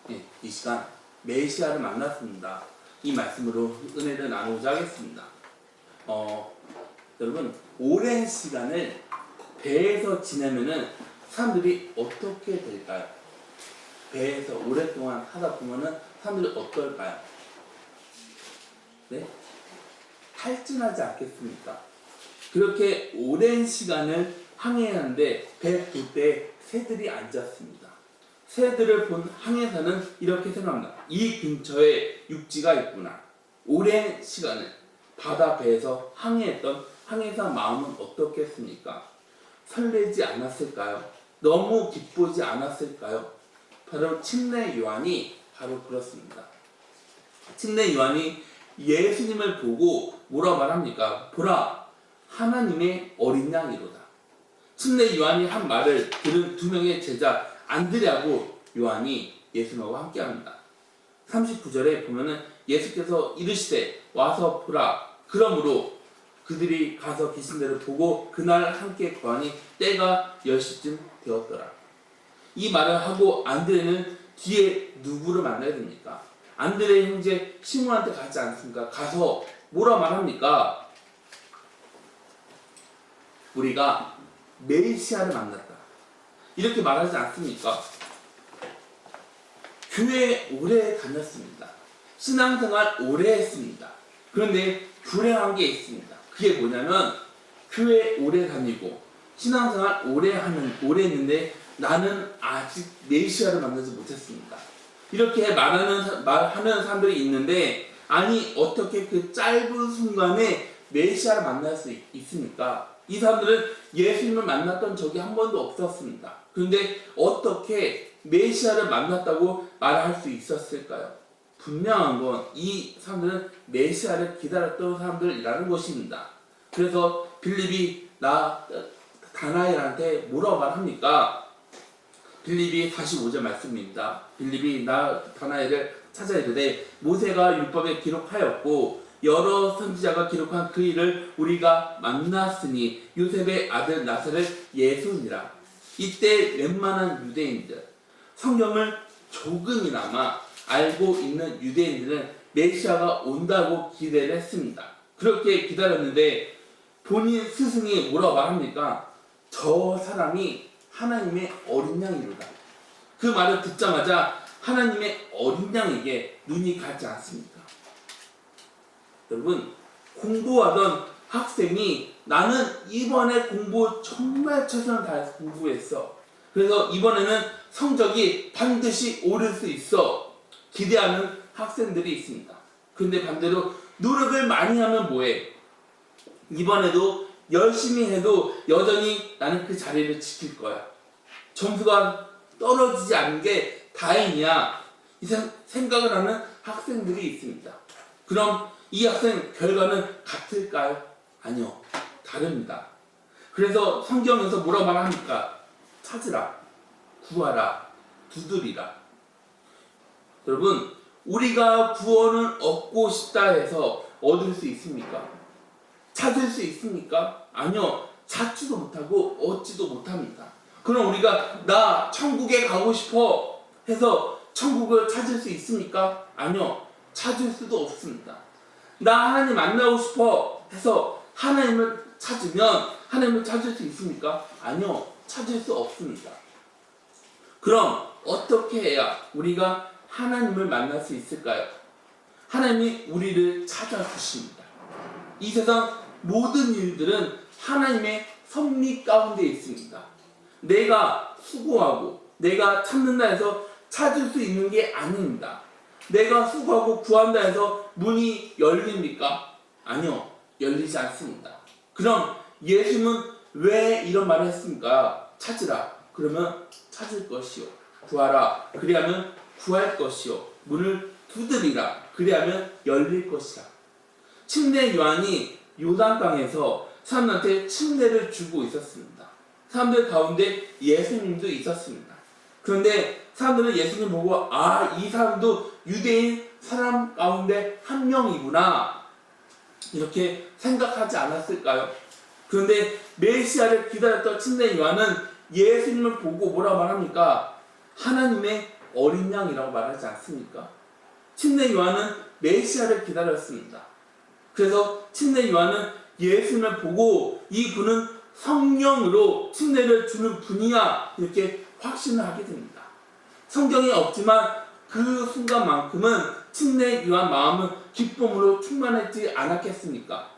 이 시간 메시아를 만났습니다. 이 말씀으로 은혜를 나누고자 하겠습니다. 여러분, 오랜 시간을 배에서 지내면은 사람들이 어떻게 될까요? 배에서 오랫동안 하다 보면은 사람들이 어떨까요? 네? 탈진하지 않겠습니까? 그렇게 오랜 시간을 항해하는데 배 돛대에 새들이 앉았습니다. 새들을 본 항해사는 이렇게 생각합니다. 이 근처에 육지가 있구나. 오랜 시간을 바다 배에서 항해했던 항해사 마음은 어떻겠습니까? 설레지 않았을까요? 너무 기쁘지 않았을까요? 바로 침례 요한이 바로 그렇습니다. 침례 요한이 예수님을 보고 뭐라 말합니까? 보라, 하나님의 어린 양이로다. 침례 요한이 한 말을 들은 두 명의 제자 안드레하고 요한이 예수님과 함께합니다. 39절에 보면은 예수께서 이르시되 와서 보라. 그러므로 그들이 가서 계신 대로 보고 그날 함께 거하니 때가 10시쯤 되었더라. 이 말을 하고 안드레는 뒤에 누구를 만나야 됩니까? 안드레 형제 시몬한테 가지 않습니까? 가서 뭐라 말합니까? 우리가 메시아를 만났다. 이렇게 말하지 않습니까? 교회 오래 다녔습니다. 신앙생활 오래 했습니다. 그런데 불행한 게 있습니다. 그게 뭐냐면 교회 오래 다니고 신앙생활 오래 했는데 나는 아직 메시아를 만나지 못했습니다. 이렇게 말하는 사람들이 있는데, 아니 어떻게 그 짧은 순간에 메시아를 만날 수 있습니까? 이 사람들은 예수님을 만났던 적이 한 번도 없었습니다. 그런데 어떻게 메시아를 만났다고 말할 수 있었을까요? 분명한 건 이 사람들은 메시아를 기다렸던 사람들이라는 것입니다. 그래서 빌립이 다나엘한테 뭐라고 말합니까? 빌립이 45절 말씀입니다. 빌립이 다나엘을 찾아 이르되 모세가 율법에 기록하였고 여러 선지자가 기록한 그 일을 우리가 만났으니 요셉의 아들 나사렛 예수니라. 이때 웬만한 유대인들, 성경을 조금이나마 알고 있는 유대인들은 메시아가 온다고 기대를 했습니다. 그렇게 기다렸는데 본인 스승이 뭐라고 말합니까? 저 사람이 하나님의 어린 양이로다. 그 말을 듣자마자 하나님의 어린 양에게 눈이 가지 않습니까? 여러분, 공부하던 학생이 나는 이번에 공부 정말 최선을 다해서 공부했어. 그래서 이번에는 성적이 반드시 오를 수 있어. 기대하는 학생들이 있습니다. 그런데 반대로 노력을 많이 하면 뭐해? 이번에도 열심히 해도 여전히 나는 그 자리를 지킬 거야. 점수가 떨어지지 않은 게 다행이야. 이 생각을 하는 학생들이 있습니다. 그럼 이 학생 결과는 같을까요? 아니요. 다릅니다. 그래서 성경에서 뭐라고 말합니까? 찾으라, 구하라, 두드리라. 여러분, 우리가 구원을 얻고 싶다 해서 얻을 수 있습니까? 찾을 수 있습니까? 아니요. 찾지도 못하고 얻지도 못합니다. 그럼 우리가 나 천국에 가고 싶어 해서 천국을 찾을 수 있습니까? 아니요. 찾을 수도 없습니다. 나 하나님 만나고 싶어 해서 하나님을 찾으면 하나님을 찾을 수 있습니까? 아니요. 찾을 수 없습니다. 그럼 어떻게 해야 우리가 하나님을 만날 수 있을까요? 하나님이 우리를 찾아주십니다. 이 세상 모든 일들은 하나님의 섭리 가운데 있습니다. 내가 수고하고 내가 찾는다 해서 찾을 수 있는 게 아닙니다. 내가 수고하고 구한다 해서 문이 열립니까? 아니요. 열리지 않습니다. 그럼 예수님은 왜 이런 말을 했습니까? 찾으라. 그러면 찾을 것이요. 구하라. 그리하면 구할 것이요. 문을 두드리라. 그리하면 열릴 것이라. 침례 요한이 요단강에서 사람들한테 침례를 주고 있었습니다. 사람들 가운데 예수님도 있었습니다. 그런데 사람들은 예수님 보고 이 사람도 유대인 사람 가운데 한 명이구나 이렇게 생각하지 않았을까요? 그런데 메시아를 기다렸던 침례 요한은 예수님을 보고 뭐라 말합니까? 하나님의 어린 양이라고 말하지 않습니까? 침례 요한은 메시아를 기다렸습니다. 그래서 침례 요한은 예수님을 보고 이분은 성령으로 침례를 주는 분이야 이렇게 확신을 하게 됩니다. 성경에 없지만 그 순간만큼은 침례 요한 마음은 기쁨으로 충만했지 않았겠습니까?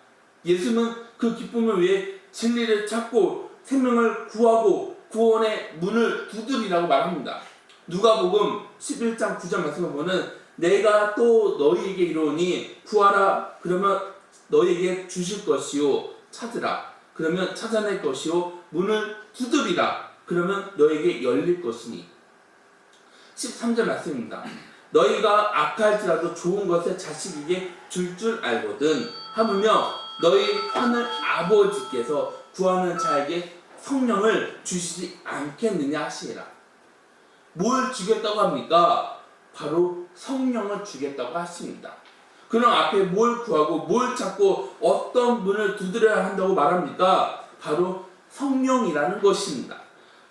예수는 그 기쁨을 위해 진리를 찾고 생명을 구하고 구원의 문을 두드리라고 말합니다. 누가복음 11장 9절 말씀을 보면 내가 또 너희에게 이르노니 구하라 그러면 너희에게 주실 것이요 찾으라 그러면 찾아낼 것이요 문을 두드리라 그러면 너희에게 열릴 것이니 13절 말씀입니다. 너희가 악할지라도 좋은 것을 자식에게 줄 알거든 하물며 너희 하늘 아버지께서 구하는 자에게 성령을 주시지 않겠느냐 하시니라. 뭘 주겠다고 합니까? 바로 성령을 주겠다고 하십니다. 그럼 앞에 뭘 구하고 뭘 찾고 어떤 문을 두드려야 한다고 말합니까? 바로 성령이라는 것입니다.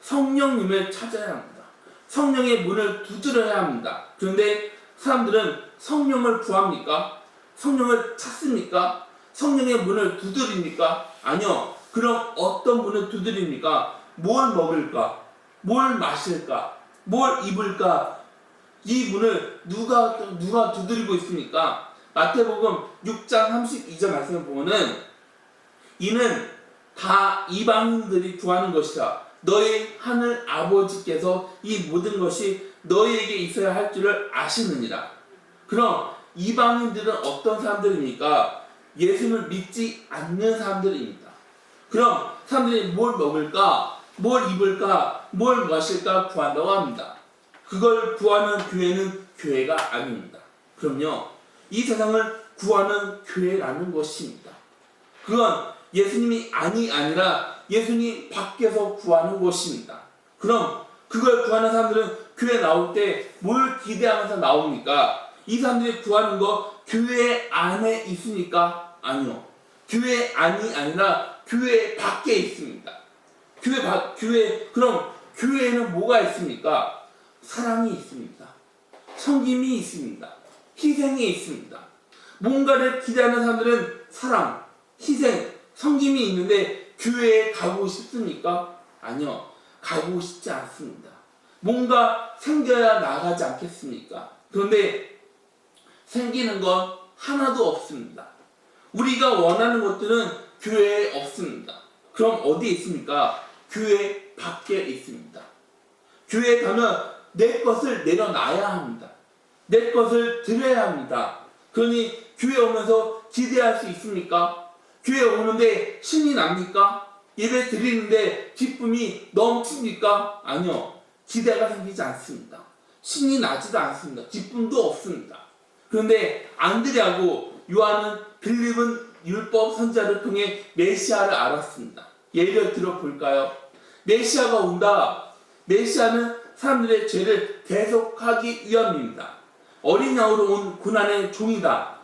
성령님을 찾아야 합니다. 성령의 문을 두드려야 합니다. 그런데 사람들은 성령을 구합니까? 성령을 찾습니까? 성령의 문을 두드립니까? 아니요. 그럼 어떤 문을 두드립니까? 뭘 먹을까? 뭘 마실까? 뭘 입을까? 이 문을 누가 두드리고 있습니까? 마태복음 6장 32절 말씀을 보면은 이는 다 이방인들이 구하는 것이라 너희 하늘 아버지께서 이 모든 것이 너희에게 있어야 할 줄을 아시느니라. 그럼 이방인들은 어떤 사람들입니까? 예수를 믿지 않는 사람들입니다. 그럼 사람들이 뭘 먹을까? 뭘 입을까? 뭘 마실까? 구한다고 합니다. 그걸 구하는 교회는 교회가 아닙니다. 그럼요, 이 세상을 구하는 교회라는 것입니다. 그건 예수님이 아니라 예수님 밖에서 구하는 것입니다. 그럼 그걸 구하는 사람들은 교회 나올 때 뭘 기대하면서 나옵니까? 이 사람들이 구하는 거 교회 안에 있습니까? 아니요. 교회 안이 아니라 교회 밖에 있습니다. 그럼 교회에는 뭐가 있습니까? 사랑이 있습니다. 섬김이 있습니다. 희생이 있습니다. 뭔가를 기대하는 사람들은 사랑, 희생, 섬김이 있는데 교회에 가고 싶습니까? 아니요. 가고 싶지 않습니다. 뭔가 생겨야 나가지 않겠습니까? 그런데 생기는 건 하나도 없습니다. 우리가 원하는 것들은 교회에 없습니다. 그럼 어디에 있습니까? 교회 밖에 있습니다. 교회에 가면 내 것을 내려놔야 합니다. 내 것을 드려야 합니다. 그러니 교회 오면서 기대할 수 있습니까? 교회 오는데 신이 납니까? 예배 드리는데 기쁨이 넘칩니까? 아니요. 기대가 생기지 않습니다. 신이 나지도 않습니다. 기쁨도 없습니다. 그런데 안드레하고 요한은 빌립은 율법 선지자를 통해 메시아를 알았습니다. 예를 들어 볼까요? 메시아가 온다. 메시아는 사람들의 죄를 대속하기 위함입니다. 어린 양으로 온 고난의 종이다.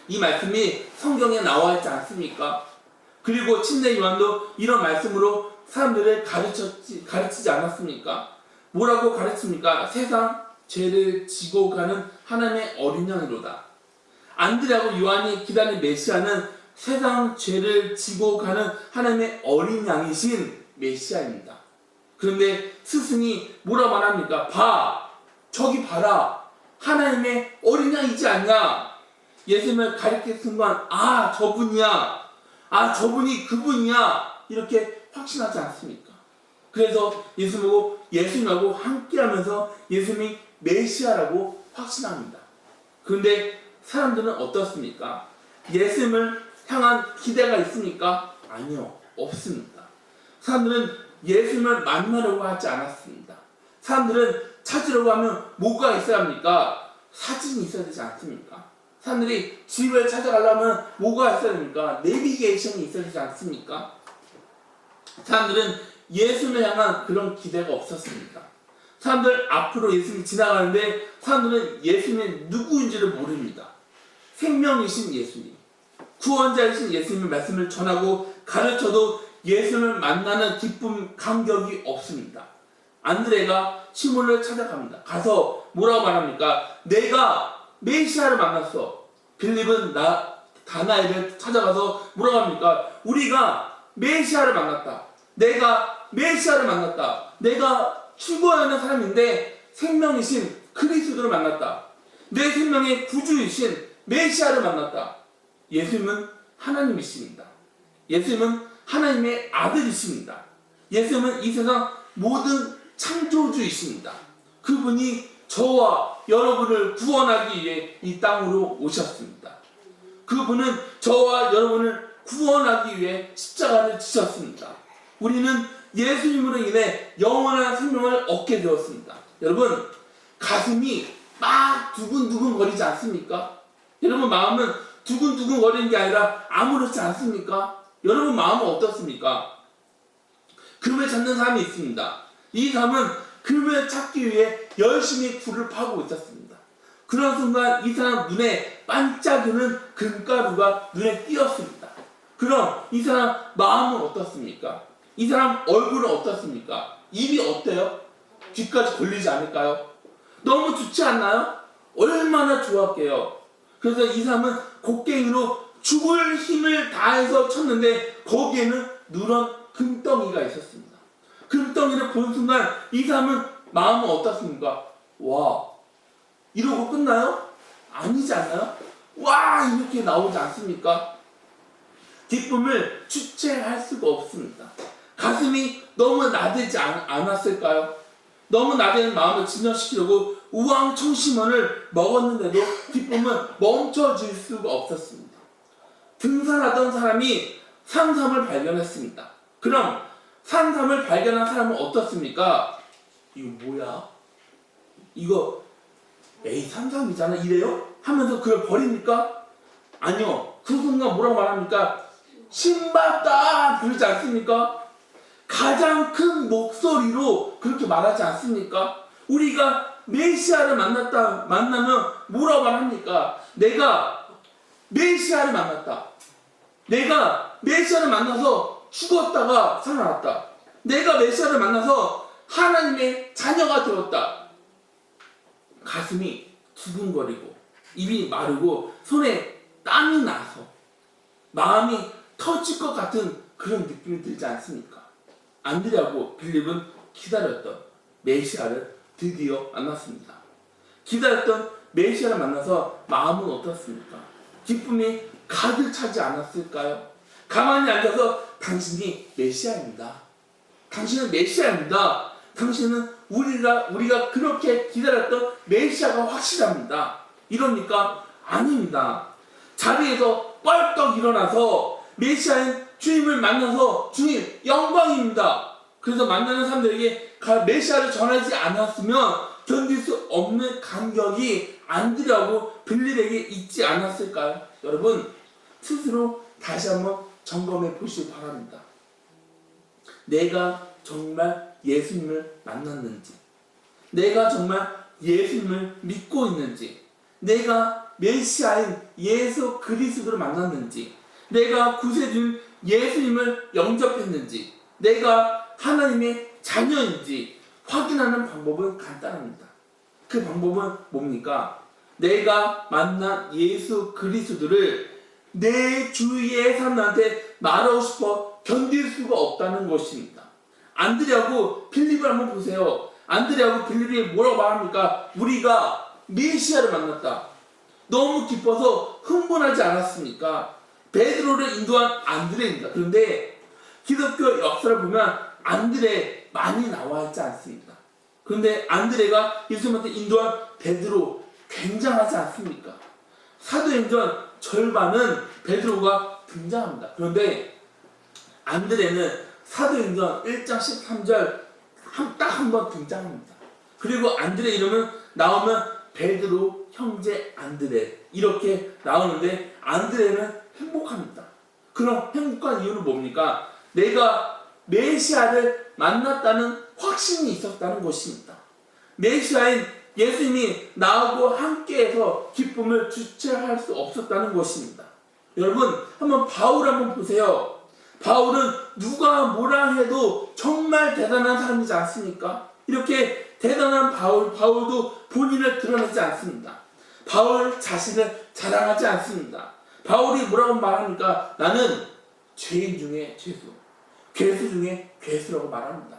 이 말씀이 성경에 나와 있지 않습니까? 그리고 침례 요한도 이런 말씀으로 사람들을 가르치지 않았습니까? 뭐라고 가르칩니까? 세상 죄를 지고 가는 하나님의 어린 양이로다. 안드레하고 요한이 기다린 메시아는 세상 죄를 지고 가는 하나님의 어린 양이신 메시아입니다. 그런데 스승이 뭐라 말합니까? 저기 봐라. 하나님의 어린 양이지 않냐? 예수님을 가리킨 순간 저분이야. 저분이 그분이야. 이렇게 확신하지 않습니까? 그래서 예수님하고 함께하면서 예수님이 메시아라고 확신합니다. 그런데 사람들은 어떻습니까? 예수님을 향한 기대가 있습니까? 아니요. 없습니다. 사람들은 예수님을 만나려고 하지 않았습니다. 사람들은 찾으려고 하면 뭐가 있어야 합니까? 사진이 있어야 되지 않습니까? 사람들이 집을 찾아가려면 뭐가 있어야 됩니까? 내비게이션이 있어야 되지 않습니까? 사람들은 예수님을 향한 그런 기대가 없었습니다. 사람들 앞으로 예수님이 지나가는데 사람들은 예수님이 누구인지를 모릅니다. 생명이신 예수님, 구원자이신 예수님의 말씀을 전하고 가르쳐도 예수님을 만나는 기쁨, 감격이 없습니다. 안드레가 시몬을 찾아갑니다. 가서 뭐라고 말합니까? 내가 메시아를 만났어. 빌립은 다나엘을 찾아가서 뭐라고 합니까? 우리가 메시아를 만났다. 내가 메시아를 만났다. 내가 죽어야 하는 사람인데 생명이신 그리스도를 만났다. 내 생명의 구주이신 메시아를 만났다. 예수님은 하나님이십니다. 예수님은 하나님의 아들이십니다. 예수님은 이 세상 모든 창조주이십니다. 그분이 저와 여러분을 구원하기 위해 이 땅으로 오셨습니다. 그분은 저와 여러분을 구원하기 위해 십자가를 지셨습니다. 우리는 예수님으로 인해 영원한 생명을 얻게 되었습니다. 여러분, 가슴이 막 두근두근 거리지 않습니까? 여러분 마음은 두근두근 거리는 게 아니라 아무렇지 않습니까? 여러분 마음은 어떻습니까? 금을 찾는 사람이 있습니다. 이 사람은 금을 찾기 위해 열심히 굴을 파고 있었습니다. 그런 순간 이 사람 눈에 반짝이는 금가루가 눈에 띄었습니다. 그럼 이 사람 마음은 어떻습니까? 이 사람 얼굴은 어떻습니까? 입이 어때요? 귀까지 걸리지 않을까요? 너무 좋지 않나요? 얼마나 좋았게요. 그래서 이 사람은 곡괭이로 죽을 힘을 다해서 쳤는데 거기에는 누런 금덩이가 있었습니다. 금덩이를 본 순간 이 사람은 마음은 어떻습니까? 와, 이러고 끝나요? 아니지 않나요? 와, 이렇게 나오지 않습니까? 기쁨을 주체할 수가 없습니다. 가슴이 너무 나대지 않았을까요? 너무 나대는 마음을 진정시키려고 우왕청심원을 먹었는데도 기쁨은 멈춰질 수가 없었습니다. 등산하던 사람이 산삼을 발견했습니다. 그럼 산삼을 발견한 사람은 어떻습니까? 이거 뭐야? 이거 에이 산삼이잖아 이래요? 하면서 그걸 버립니까? 아니요. 그 순간 뭐라고 말합니까? 신받다 그러지 않습니까? 가장 큰 목소리로 그렇게 말하지 않습니까? 우리가 메시아를 만나면 뭐라고 말합니까? 내가 메시아를 만났다. 내가 메시아를 만나서 죽었다가 살아났다. 내가 메시아를 만나서 하나님의 자녀가 되었다. 가슴이 두근거리고 입이 마르고 손에 땀이 나서 마음이 터질 것 같은 그런 느낌이 들지 않습니까? 안드레하고 빌립은 기다렸던 메시아를 드디어 만났습니다. 기다렸던 메시아를 만나서 마음은 어떻습니까? 기쁨이 가득 차지 않았을까요? 가만히 앉아서 당신이 메시아입니다. 당신은 메시아입니다. 당신은 우리가 그렇게 기다렸던 메시아가 확실합니다. 이럽니까? 아닙니다. 자리에서 뻘떡 일어나서 메시아인 주님을 만나서 주님 영광입니다. 그래서 만나는 사람들에게 메시아를 전하지 않았으면 견딜 수 없는 감격이 안드레하고 빌립에게 있지 않았을까요? 여러분 스스로 다시 한번 점검해 보시기 바랍니다. 내가 정말 예수님을 만났는지, 내가 정말 예수님을 믿고 있는지, 내가 메시아인 예수 그리스도를 만났는지, 내가 구세주인 예수님을 영접했는지, 내가 하나님의 자녀인지 확인하는 방법은 간단합니다. 그 방법은 뭡니까? 내가 만난 예수 그리스도를 내 주위의 사람들한테 말하고 싶어 견딜 수가 없다는 것입니다. 안드레하고 빌립을 한번 보세요. 안드레하고 빌립이 뭐라고 말합니까? 우리가 메시아를 만났다. 너무 기뻐서 흥분하지 않았습니까? 베드로를 인도한 안드레입니다. 그런데 기독교 역사를 보면 안드레 많이 나와 있지 않습니다. 그런데 안드레가 예수님한테 인도한 베드로 굉장하지 않습니까? 사도행전 절반은 베드로가 등장합니다. 그런데 안드레는 사도행전 1장 13절 딱 한 번 등장합니다. 그리고 안드레 이름은 나오면 베드로 형제 안드레 이렇게 나오는데 안드레는 행복합니다. 그럼 행복한 이유는 뭡니까? 내가 메시아를 만났다는 확신이 있었다는 것입니다. 메시아인 예수님이 나하고 함께해서 기쁨을 주체할 수 없었다는 것입니다. 여러분 한번 바울 한번 보세요. 바울은 누가 뭐라 해도 정말 대단한 사람이지 않습니까? 이렇게 대단한 바울도 본인을 드러내지 않습니다. 바울 자신을 자랑하지 않습니다. 바울이 뭐라고 말합니까? 나는 죄인 중에 죄수, 괴수 중에 괴수라고 말합니다.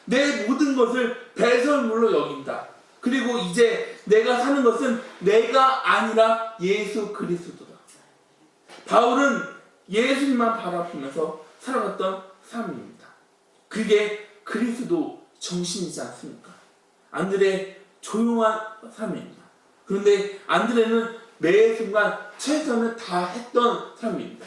내 모든 것을 배설물로 여긴다. 그리고 이제 내가 사는 것은 내가 아니라 예수 그리스도다. 바울은 예수님만 바라보면서 살아갔던 삶입니다. 그게 그리스도 정신이지 않습니까? 안드레 조용한 삶입니다. 그런데 안드레는 매 순간 최선을 다했던 삶입니다.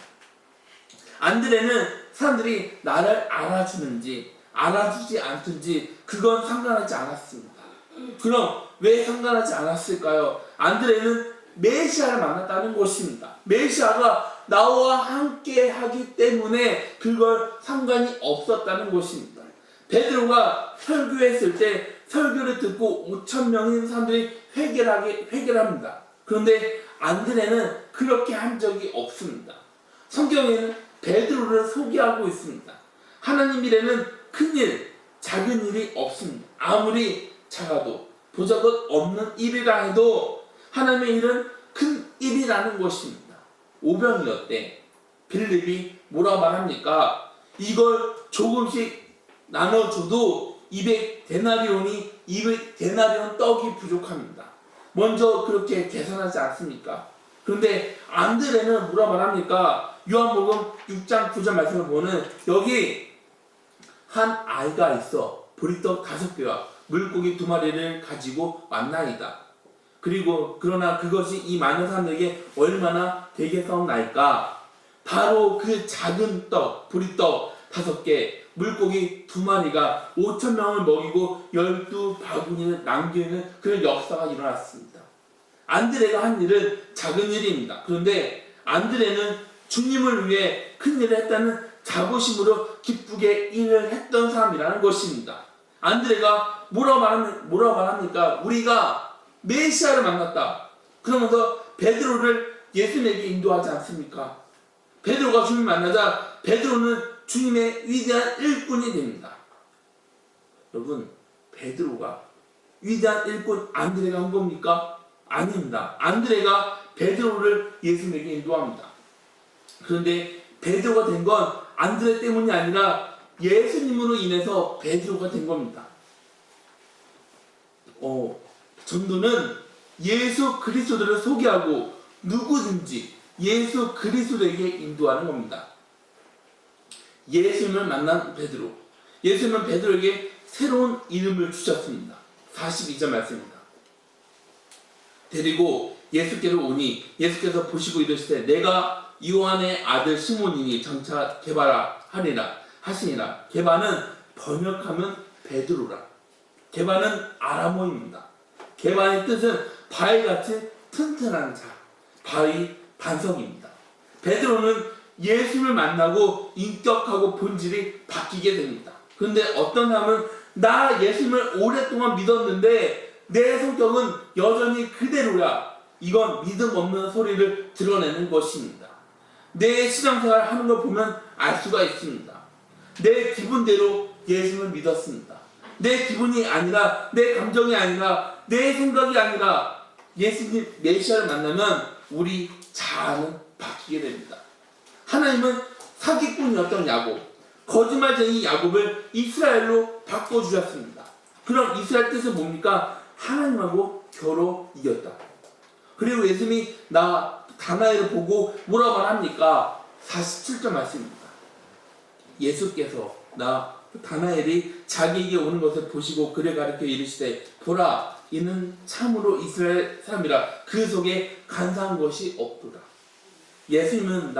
안드레는 사람들이 나를 알아주는지 알아주지 않든지 그건 상관하지 않았습니다. 그럼 왜 상관하지 않았을까요? 안드레는 메시아를 만났다는 것입니다. 메시아가 나와 함께 하기 때문에 그걸 상관이 없었다는 것입니다. 베드로가 설교했을 때 설교를 듣고 5,000명의 사람들이 회개를 합니다. 그런데 안드레는 그렇게 한 적이 없습니다. 성경에는 베드로를 소개하고 있습니다. 하나님 일에는 큰 일, 작은 일이 없습니다. 아무리 작아도 보잘것 없는 일이라 해도 하나님의 일은 큰 일이라는 것입니다. 오병이어때 빌립이 뭐라 말합니까? 이걸 조금씩 나눠줘도 200데나리온 떡이 부족합니다. 먼저 그렇게 계산하지 않습니까? 그런데 안드레는 뭐라 말합니까? 요한복음 6장 9절 말씀을 보면 여기 한 아이가 있어 보리떡 5개와 물고기 2마리를 가지고 왔나이다. 그리고 그러나 그것이 이 많은 사람들에게 얼마나 되겠사옵나이까? 바로 그 작은 떡, 보리떡 5개, 물고기 2마리가 5,000명을 먹이고 12바구니를 남기는 그런 역사가 일어났습니다. 안드레가 한 일은 작은 일입니다. 그런데 안드레는 주님을 위해 큰 일을 했다는 자부심으로 기쁘게 일을 했던 사람이라는 것입니다. 안드레가 뭐라고 말합니까? 우리가 메시아를 만났다. 그러면서 베드로를 예수님에게 인도하지 않습니까? 베드로가 주님을 만나자 베드로는 주님의 위대한 일꾼이 됩니다. 여러분, 베드로가 위대한 일꾼 안드레가 한 겁니까? 아닙니다. 안드레가 베드로를 예수님에게 인도합니다. 그런데 베드로가 된 건 안드레 때문이 아니라 예수님으로 인해서 베드로가 된 겁니다. 전도는 예수 그리스도를 소개하고 누구든지 예수 그리스도에게 인도하는 겁니다. 예수님을 만난 베드로, 예수님은 베드로에게 새로운 이름을 주셨습니다. 42절 말씀입니다. 데리고 예수께로 오니 예수께서 보시고 이르시되 내가 요한의 아들 시몬이니 장차 게바라 하시니라. 게바는 번역하면 베드로라. 게바는 아람어입니다. 게바의 뜻은 바위같이 튼튼한 자, 바위 반석입니다. 베드로는 예수를 만나고 인격하고 본질이 바뀌게 됩니다. 그런데 어떤 사람은 나 예수님을 오랫동안 믿었는데 내 성격은 여전히 그대로야. 이건 믿음 없는 소리를 드러내는 것입니다. 내 신앙생활 하는 걸 보면 알 수가 있습니다. 내 기분대로 예수님을 믿었습니다. 내 기분이 아니라 내 감정이 아니라 내 생각이 아니라 예수님 메시아를 만나면 우리 자아는 바뀌게 됩니다. 하나님은 사기꾼이었던 야곱, 거짓말쟁이 야곱을 이스라엘로 바꿔주셨습니다. 그럼 이스라엘 뜻은 뭡니까? 하나님하고 겨루 이겼다. 그리고 예수님이 다나엘을 보고 뭐라고 말합니까? 47절 말씀입니다. 예수께서 다나엘이 자기에게 오는 것을 보시고 그를 가리켜 이르시되 보라 이는 참으로 이스라엘 사람이라 그 속에 간사한 것이 없도다. 예수님은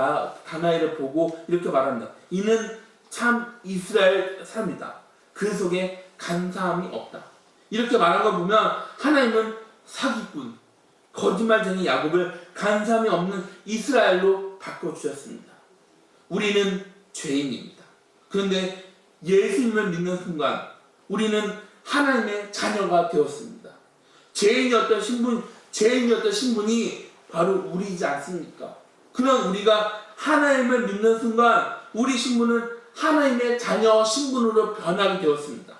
다나엘을 보고 이렇게 말합니다. 이는 참 이스라엘 사람이다. 그 속에 간사함이 없다. 이렇게 말한 걸 보면 하나님은 사기꾼, 거짓말쟁이 야곱을 간사함이 없는 이스라엘로 바꿔주셨습니다. 우리는 죄인입니다. 그런데 예수님을 믿는 순간 우리는 하나님의 자녀가 되었습니다. 죄인이었던 신분이 바로 우리이지 않습니까? 그런 우리가 하나님을 믿는 순간 우리 신분은 하나님의 자녀 신분으로 변하게 되었습니다.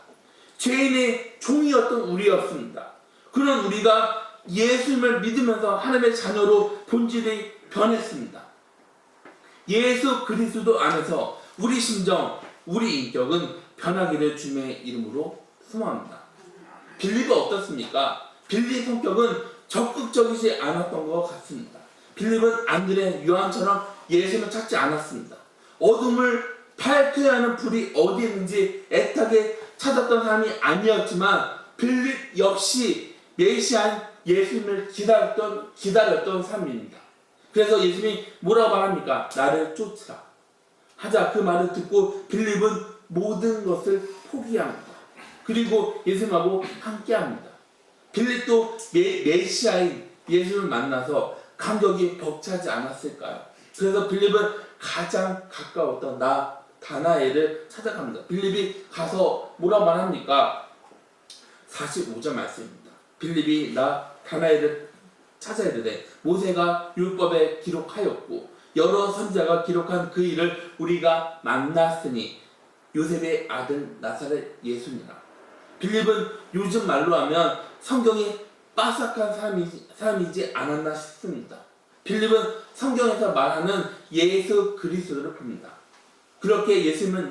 죄인의 종이었던 우리였습니다. 그런 우리가 예수님을 믿으면서 하나님의 자녀로 본질이 변했습니다. 예수 그리스도 안에서 우리 심정, 우리 인격은 변하기를 주님의 이름으로 소망합니다. 빌립은 어떻습니까? 빌립 성격은 적극적이지 않았던 것 같습니다. 빌립은 안드레, 요한처럼 예수님을 찾지 않았습니다. 어둠을 밝혀야 하는 불이 어디 있는지 애타게 찾았던 사람이 아니었지만 빌립 역시 메시아인 예수님을 기다렸던 사람입니다. 그래서 예수님이 뭐라고 말합니까? 나를 쫓으라 하자 그 말을 듣고 빌립은 모든 것을 포기합니다. 그리고 예수님하고 함께합니다. 빌립도 메시아인 예수님을 만나서 감격이 벅차지 않았을까요? 그래서 빌립은 가장 가까웠던 나다나엘을 찾아갑니다. 빌립이 가서 뭐라고 말합니까? 45절 말씀입니다. 빌립이 나다나엘을 찾아야 되되 모세가 율법에 기록하였고 여러 선지자가 기록한 그 일을 우리가 만났으니 요셉의 아들 나사렛 예수니라. 빌립은 요즘 말로 하면 성경이 빠삭한 사람이지 않았나 싶습니다. 빌립은 성경에서 말하는 예수 그리스도를 봅니다. 그렇게 예수님은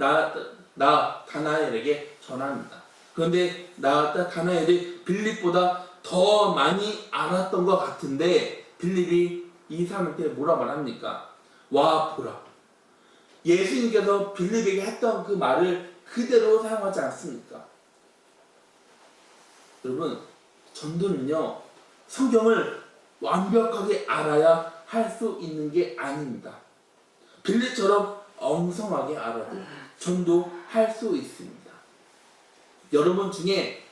나다나엘에게 전합니다. 그런데 나다나엘이 빌립보다 더 많이 알았던 것 같은데 빌립이 이 사람한테 뭐라 말합니까? 와 보라. 예수님께서 빌립에게 했던 그 말을 그대로 사용하지 않습니까? 여러분, 전도는요 성경을 완벽하게 알아야 할 수 있는 게 아닙니다. 빌립처럼 엉성하게 알아도 전도할 수 있습니다. 여러분 중에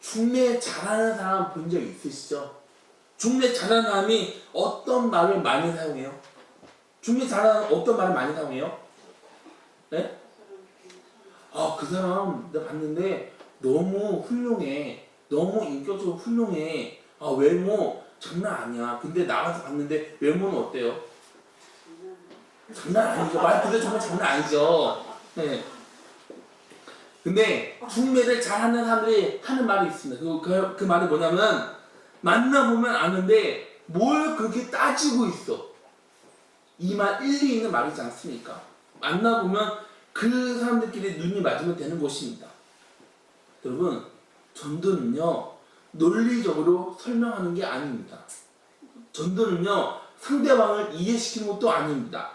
중매 잘하는 사람 본 적 있으시죠? 중매 잘하는 사람이 어떤 말을 많이 사용해요? 중매 잘하는 어떤 말을 많이 사용해요? 네? 그 사람 내가 봤는데 너무 훌륭해. 너무 인격적으로 훌륭해. 외모 장난 아니야. 근데 나가서 봤는데 외모는 어때요? 장난 아니죠. 말 그대로 정말 장난 아니죠. 네. 근데 중매를 잘하는 사람들이 하는 말이 있습니다. 그 말이 뭐냐면 만나보면 아는데 뭘 그렇게 따지고 있어. 이 말 일리 있는 말이지 않습니까? 만나보면 그 사람들끼리 눈이 맞으면 되는 것입니다. 여러분, 전도는요 논리적으로 설명하는 게 아닙니다. 전도는요 상대방을 이해시키는 것도 아닙니다.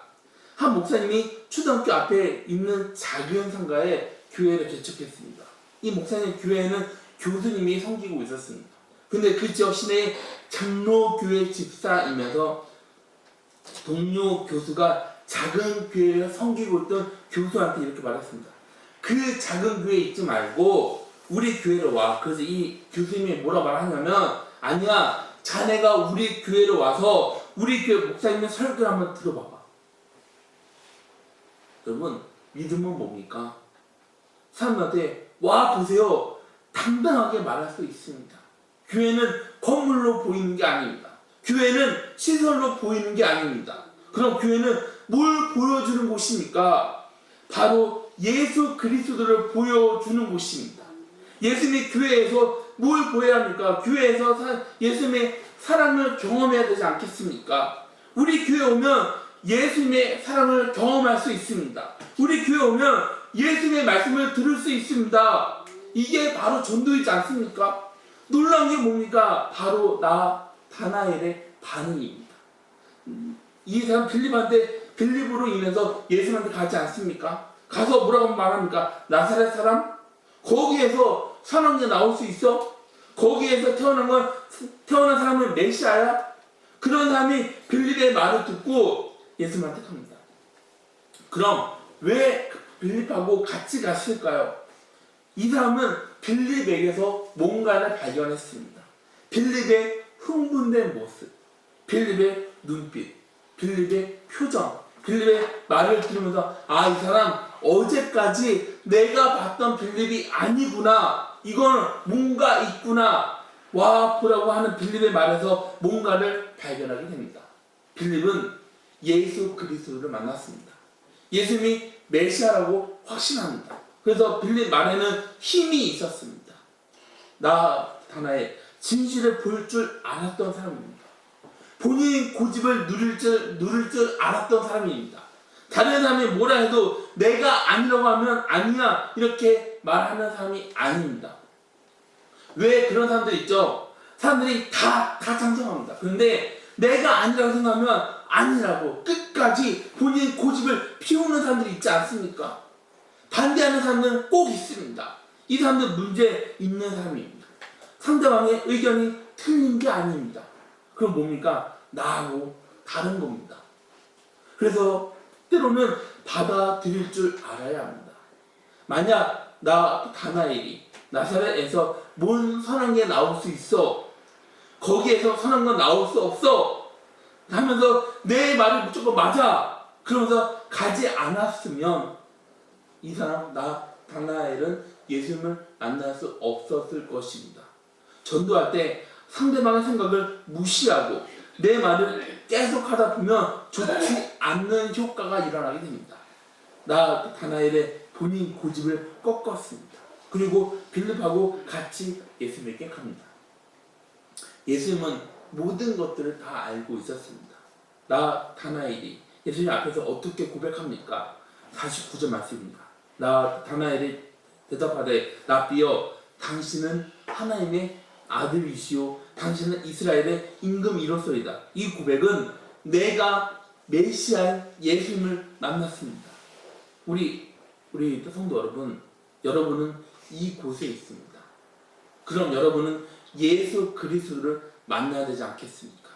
한 목사님이 초등학교 앞에 있는 작은 상가에 교회를 개척했습니다. 이 목사님 교회에는 교수님이 섬기고 있었습니다. 근데 그 지역 시내에 장로교회 집사이면서 동료 교수가 작은 교회를 섬기고 있던 교수한테 이렇게 말했습니다. 그 작은 교회에 있지 말고 우리 교회로 와. 그래서 이 교수님이 뭐라 말하냐면 아니야, 자네가 우리 교회로 와서 우리 교회 목사님의 설교를 한번 들어봐봐. 여러분, 믿음은 뭡니까? 사람들한테 와 보세요 당당하게 말할 수 있습니다. 교회는 건물로 보이는 게 아닙니다. 교회는 시설로 보이는 게 아닙니다. 그럼 교회는 뭘 보여주는 곳입니까? 바로 예수 그리스도를 보여주는 곳입니다. 예수님이 교회에서 뭘 보여야 합니까? 교회에서 예수님의 사랑을 경험해야 되지 않겠습니까? 우리 교회 오면 예수님의 사랑을 경험할 수 있습니다. 우리 교회 오면 예수님의 말씀을 들을 수 있습니다. 이게 바로 전도이지 않습니까? 놀라운 게 뭡니까? 바로 나다나엘의 반응입니다. 이 사람 빌립으로 인해서 예수님한테 가지 않습니까? 가서 뭐라고 말합니까? 나사렛 사람? 거기에서 선왕자 나올 수 있어? 거기에서 태어난 사람은 메시아야? 그런 사람이 빌립의 말을 듣고 예수님한테 갑니다. 그럼 왜 빌립하고 같이 갔을까요? 이 사람은 빌립에게서 뭔가를 발견했습니다. 빌립의 흥분된 모습, 빌립의 눈빛, 빌립의 표정, 빌립의 말을 들으면서 이 사람 어제까지 내가 봤던 빌립이 아니구나. 이건 뭔가 있구나. 와 보라고 하는 빌립의 말에서 뭔가를 발견하게 됩니다. 빌립은 예수 그리스도를 만났습니다. 예수님이 메시아라고 확신합니다. 그래서 빌립 말에는 힘이 있었습니다. 나 다나엘 진실을 볼 줄 알았던 사람입니다. 본인 고집을 누릴 줄 알았던 사람입니다. 다른 사람이 뭐라 해도 내가 아니라고 하면 아니야 이렇게 말하는 사람이 아닙니다. 왜 그런 사람들 있죠? 사람들이 다 찬성합니다. 그런데 내가 아니라고 생각하면 아니라고 끝까지 본인 고집을 피우는 사람들이 있지 않습니까? 반대하는 사람들은 꼭 있습니다. 이 사람들은 문제 있는 사람입니다. 상대방의 의견이 틀린 게 아닙니다. 그럼 뭡니까? 나하고 다른 겁니다. 그래서 때로는 받아들일 줄 알아야 합니다. 만약 나 다나엘이 나사렛에서 뭔 선한 게 나올 수 있어, 거기에서 선한 건 나올 수 없어 하면서 내 말이 무조건 맞아 그러면서 가지 않았으면 이 사람 나 다나엘은 예수님을 만날 수 없었을 것입니다. 전도할 때 상대방의 생각을 무시하고 내 말을 계속 하다 보면 좋지 않는 효과가 일어나게 됩니다. 나 다나엘의 본인 고집을 꺾었습니다. 그리고 빌립하고 같이 예수님에게 갑니다. 예수님은 모든 것들을 다 알고 있었습니다. 나 다나엘이 예수님 앞에서 어떻게 고백합니까? 49절 말씀입니다. 나 다나엘이 대답하되 라삐여 당신은 하나님의 아들이시오 당신은 이스라엘의 임금이로소이다. 이 고백은 내가 메시아인 예수님을 만났습니다. 우리 성도 여러분, 여러분은 이곳에 있습니다. 그럼 여러분은 예수 그리스도를 만나야 되지 않겠습니까?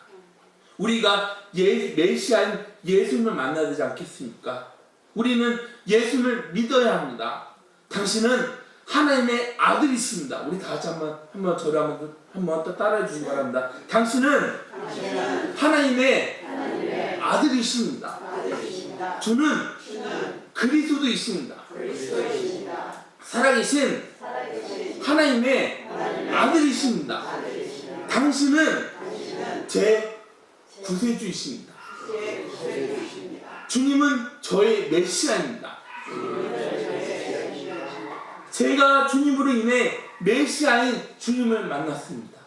우리가 메시아인 예수님을 만나야 되지 않겠습니까? 우리는 예수님을 믿어야 합니다. 당신은 하나님의 아들이십니다. 우리 다 같이 한번 저를 한번 따라해 주시기 바랍니다. 당신은 하나님의 아들이십니다. 주는 그리스도이십니다. 살아계신 하나님의 아들이십니다. 당신은 제 구세주이십니다. 주님은 저의 메시아입니다. 제가 주님으로 인해 메시아인 주님을 만났습니다.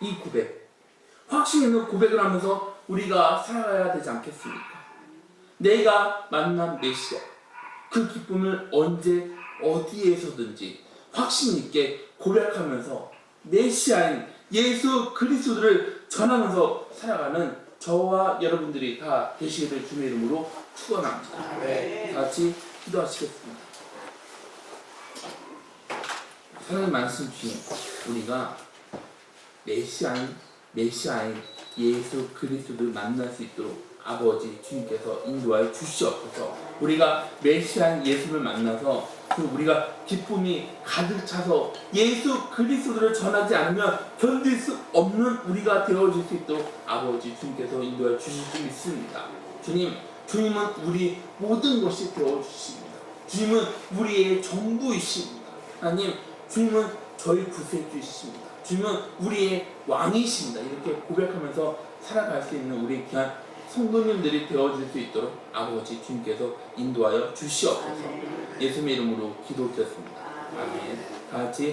이 고백, 확신 있는 고백을 하면서 우리가 살아가야 되지 않겠습니까? 내가 만난 메시아, 그 기쁨을 언제 어디에서든지 확신 있게 고백하면서 메시아인 예수 그리스도를 전하면서 살아가는 저와 여러분들이 다 되시기를 주님의 이름으로 축원합니다. 다 같이 기도하시겠습니다. 하나님 말씀 주신 우리가 메시아인 예수 그리스도를 만날 수 있도록 아버지 주님께서 인도하여 주시옵소서. 우리가 메시아인 예수를 만나서 우리가 기쁨이 가득 차서 예수 그리스도를 전하지 않으면 견딜 수 없는 우리가 되어질 수 있도록 아버지 주님께서 인도하여 주실 줄 믿습니다. 주님은 우리 모든 것이 되어주십니다. 주님은 우리의 전부이십니다. 하나님, 주님은 저희 구세주이십니다. 주님은 우리의 왕이십니다. 이렇게 고백하면서 살아갈 수 있는 우리 귀한 성도님들이 되어질 수 있도록 아버지 주님께서 인도하여 주시옵소서. 예수님의 이름으로 기도드렸습니다. 아멘. 다 같이